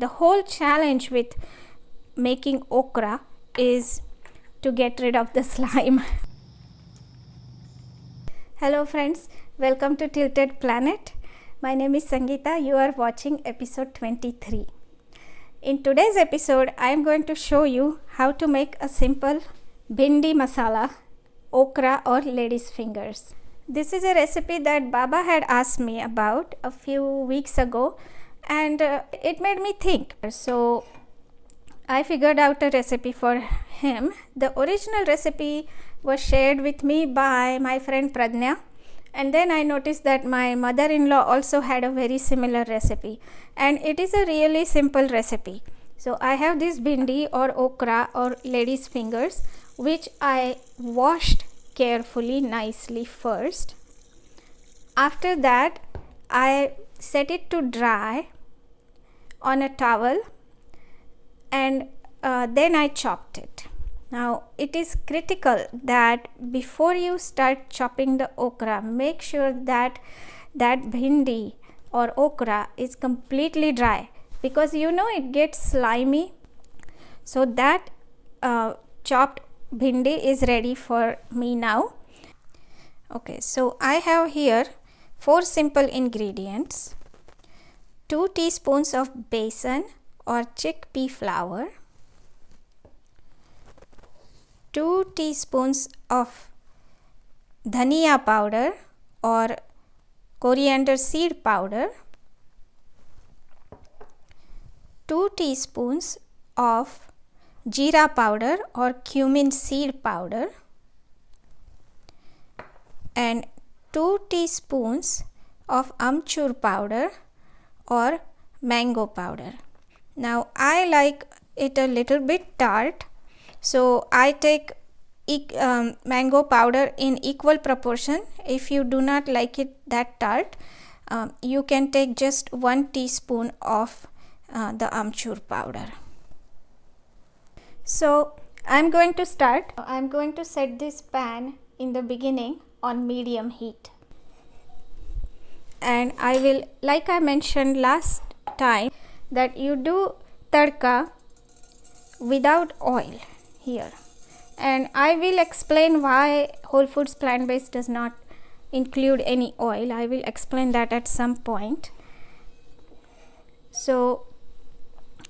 The whole challenge with making okra is to get rid of the slime. Hello friends, welcome to Tilted Planet. My name is Sangeeta. You are watching episode 23. In today's episode, I am going to show you how to make a simple bhindi masala, okra or lady's fingers. This is a recipe that Baba had asked me about a few weeks ago, and it made me think. So I figured out a recipe for him. The original recipe was shared with me by my friend Pradnya, and then I noticed that my mother-in-law also had a very similar recipe, and it is a really simple recipe. So I have this bhindi or okra or lady's fingers, which I washed carefully, nicely first. After that, I set it to dry on a towel, and then I chopped it. Now it is critical that before you start chopping the okra, make sure that bhindi or okra is completely dry, because it gets slimy. So that chopped bhindi is ready for me now. Okay, so I have here 4 simple ingredients: 2 teaspoons of besan or chickpea flour, 2 teaspoons of dhania powder or coriander seed powder, 2 teaspoons of jeera powder or cumin seed powder, and 2 teaspoons of amchur powder or mango powder. Now I like it a little bit tart, so I take mango powder in equal proportion. If you do not like it that tart, you can take just 1 teaspoon of the amchur powder. So I'm going to start. I'm going to set this pan in the beginning on medium heat, and I will, like I mentioned last time, that you do tadka without oil here, and I will explain why Whole Foods plant-based does not include any oil. I will explain that at some point. So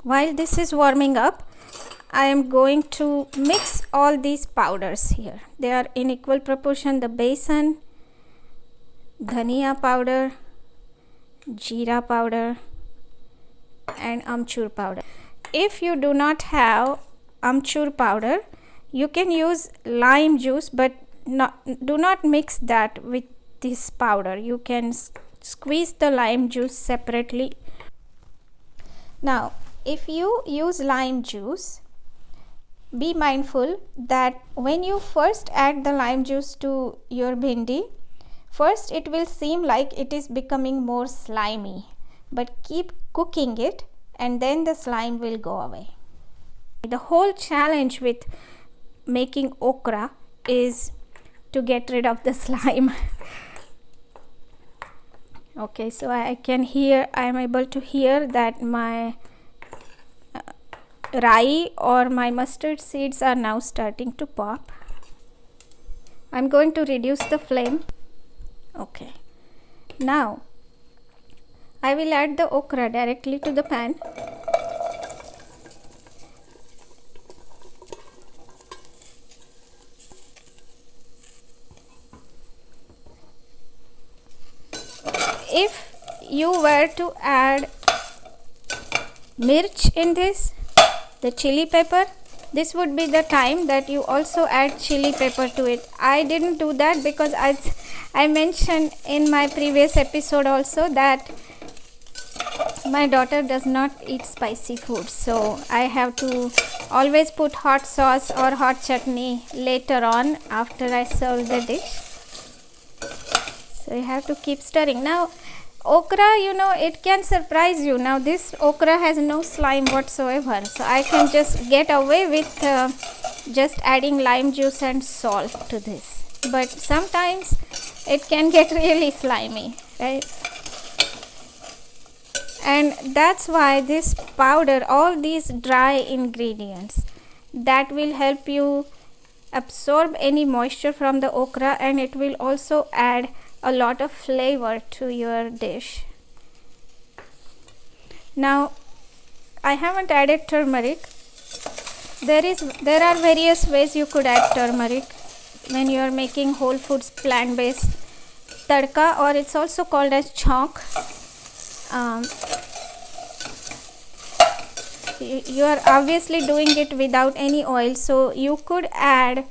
while this is warming up, I am going to mix all these powders here. They are in equal proportion: the besan, dhania powder, jeera powder, and amchur powder. If you do not have amchur powder, you can use lime juice, but do not mix that with this powder. You can squeeze the lime juice separately. Now if you use lime juice, be mindful that when you first add the lime juice to your bhindi, first it will seem like it is becoming more slimy, but keep cooking it and then the slime will go away. The whole challenge with making okra is to get rid of the slime. Okay, so I am able to hear that my rayi or my mustard seeds are now starting to pop. I'm going to reduce the flame. Okay, now I will add the okra directly to the pan. If you were to add mirch in this, the chili pepper, this would be the time that you also add chili pepper to it. I didn't do that because I mentioned in my previous episode also that my daughter does not eat spicy food, so I have to always put hot sauce or hot chutney later on after I serve the dish. So you have to keep stirring. Now okra, it can surprise you. Now this okra has no slime whatsoever, so I can just get away with just adding lime juice and salt to this, but sometimes it can get really slimy, right? and that's why this powder, all these dry ingredients, that will help you absorb any moisture from the okra, and it will also add a lot of flavor to your dish. Now I haven't added turmeric. There are various ways you could add turmeric when you are making whole foods plant-based tadka, or it's also called as chauk. You are obviously doing it without any oil, so you could add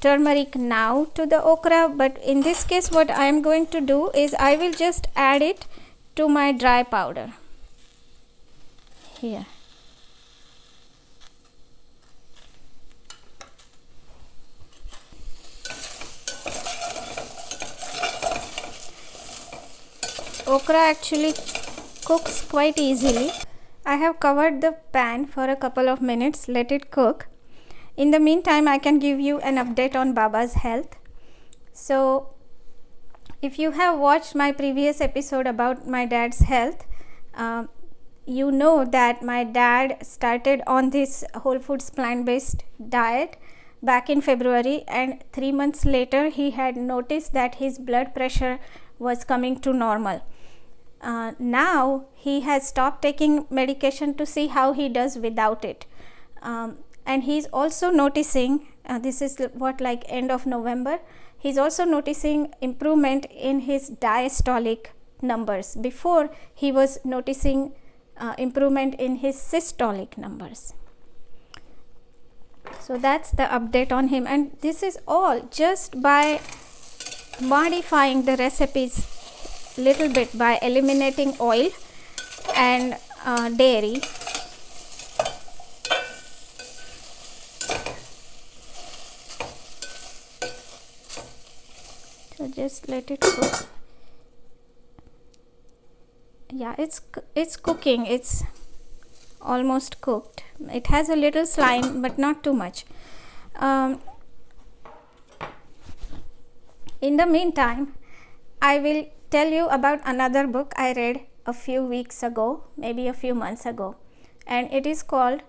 turmeric now to the okra, but in this case what I am going to do is I will just add it to my dry powder here. Okra actually cooks quite easily. I have covered the pan for a couple of minutes, let it cook. In the meantime, I can give you an update on Baba's health. So if you have watched my previous episode about my dad's health, you know that my dad started on this whole foods plant-based diet back in February, and 3 months later he had noticed that his blood pressure was coming to normal. Now he has stopped taking medication to see how he does without it, and he's also noticing, this is what, like end of November, he's also noticing improvement in his diastolic numbers. Before, he was noticing improvement in his systolic numbers. So that's the update on him, and this is all just by modifying the recipes little bit, by eliminating oil and dairy. So just let it cook. Yeah, it's cooking. It's almost cooked. It has a little slime, but not too much. In the meantime, I will tell you about another book I read a few weeks ago, maybe a few months ago, and it is called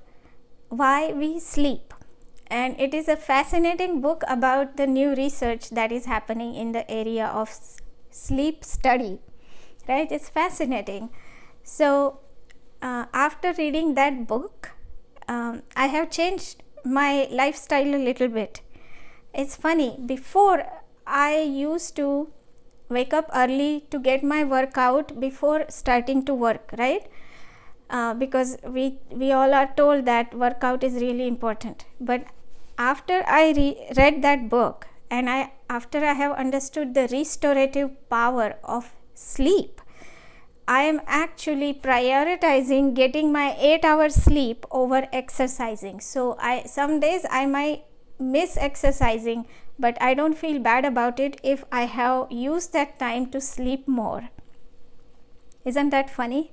Why We Sleep, and it is a fascinating book about the new research that is happening in the area of sleep study, right? It's fascinating. So after reading that book, I have changed my lifestyle a little bit. It's funny, before I used to wake up early to get my workout before starting to work, right? Because we all are told that workout is really important. But after I read that book, and after I have understood the restorative power of sleep, I am actually prioritizing getting my 8 hours sleep over exercising. So some days I might miss exercising, but I don't feel bad about it if I have used that time to sleep more. Isn't that funny?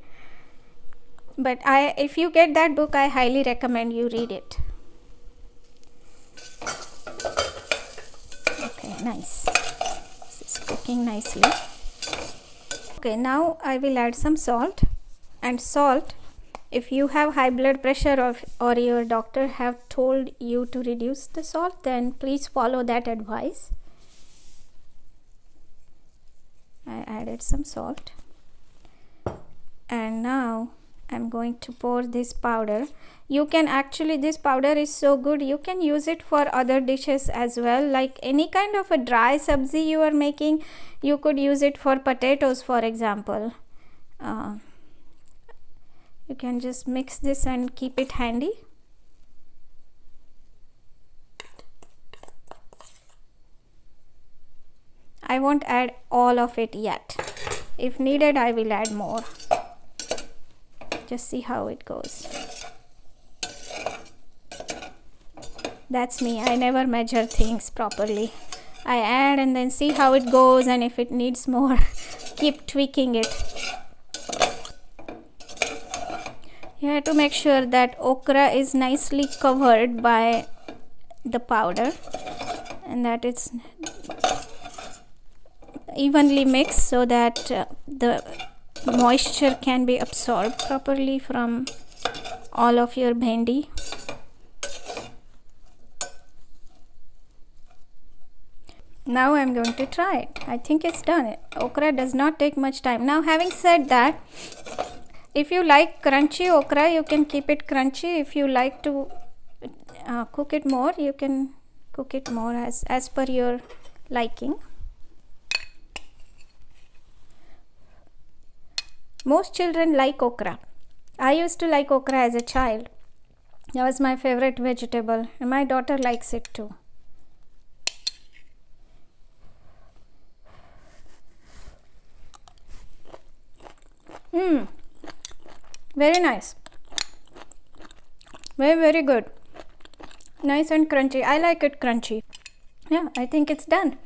But if you get that book, I highly recommend you read it. Okay, nice. This is cooking nicely. Okay, now I will add some salt. And salt, if you have high blood pressure or your doctor have told you to reduce the salt, then please follow that advice. I added some salt, and now I'm going to pour this powder. You can actually, this powder is so good, you can use it for other dishes as well, like any kind of a dry sabzi you are making. You could use it for potatoes, for example. You can just mix this and keep it handy. I won't add all of it yet. If needed, I will add more. Just see how it goes. That's me. I never measure things properly. I add and then see how it goes, and if it needs more, keep tweaking it. You have to make sure that okra is nicely covered by the powder and that it's evenly mixed so that the moisture can be absorbed properly from all of your bhendi. Now I'm going to try it. I think it's done. Okra does not take much time. Now, having said that, if you like crunchy okra, you can keep it crunchy. If you like to cook it more, you can cook it more as per your liking. Most children like okra. I used to like okra as a child. That was my favorite vegetable, and my daughter likes it too. Very nice. Very good. Nice and crunchy. I like it crunchy. Yeah, I think it's done.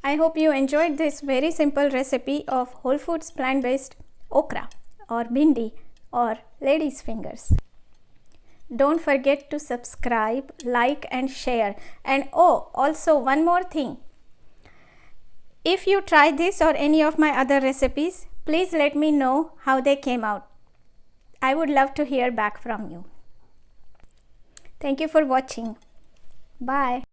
I hope you enjoyed this very simple recipe of whole foods plant-based okra or bhindi or lady's fingers. Don't forget to subscribe, like and share. And oh, also one more thing. If you try this or any of my other recipes, please let me know how they came out. I would love to hear back from you. Thank you for watching. Bye.